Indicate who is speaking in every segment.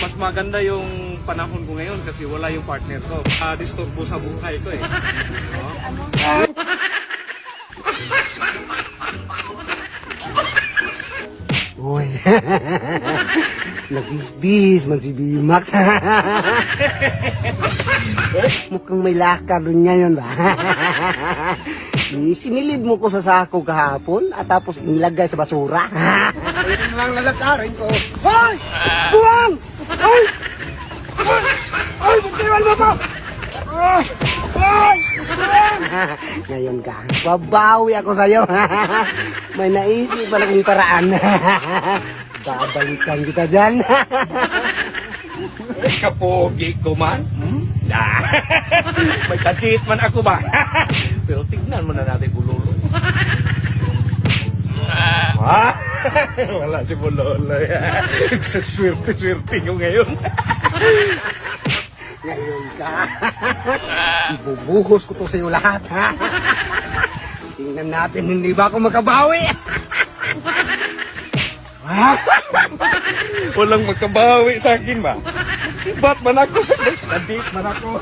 Speaker 1: Mas maganda yung panahon ko ngayon kasi wala yung partner ko. Disturbo sa buhay ko eh.
Speaker 2: Uy, nagbihis man si Bimax. Mukhang may lakad rin ngayon ba? Sinilid mo ko sa sako kahapon at tapos inilagay sa basura. Ayun lang lalakarin ko. Hoy! Buwang! Hoy! Hoy! Hoy! Butiwan mo ko! Hoy! Hoy! Ngayon ka, babawi ako sa'yo. May naisip pa lang paraan. Babalikan kita dyan.
Speaker 1: Kapogi ko man. May kadit man ako ba? Pero tignan mo na natin Bulolo. Ha? Wala si Bulolo. Swerte-swerte ko ngayon.
Speaker 2: Ngayon ka. Ibubuhos ko to sa'yo lahat, ha? Tingnan natin, hindi ba ako makabawi?
Speaker 1: Walang magkabawi sa akin ba? Sibat man ako. Kadit man ako.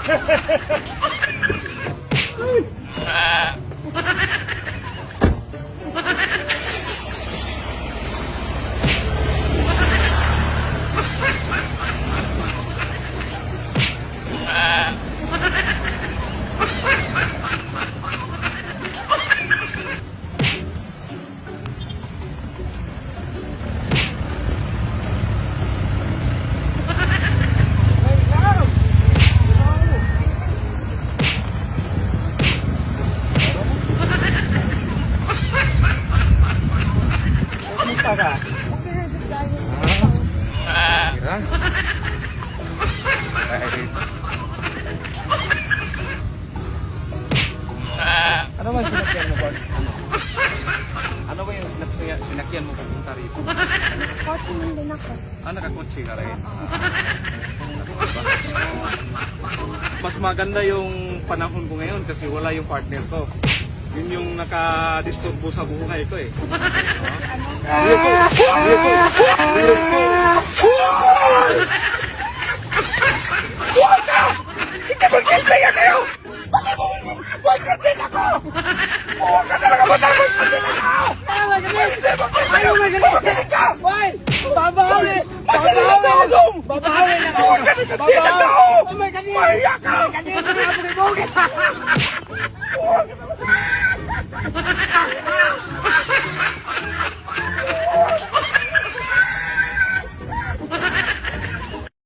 Speaker 1: Kumusta ka? Kira? Ano ba sinakyan mo ba? Ano ba yung sinakyan mo papunta rito?
Speaker 3: Kotse lang din ako.
Speaker 1: Nakakotse ka rin? Mas maganda yung panahon ko ngayon kasi wala yung partner ko. Yun yung nakadisturbo sa buhay ko eh.
Speaker 2: Hindi mo kinaya kayo! Bakit mo boycottin ako? Huwag ka talaga matapos pa din ako! Ayaw magaling ka! Hoy! Babawi! Babawi! Babawi na ako! Huwag ka nagkatinan ako! Mahiya ka!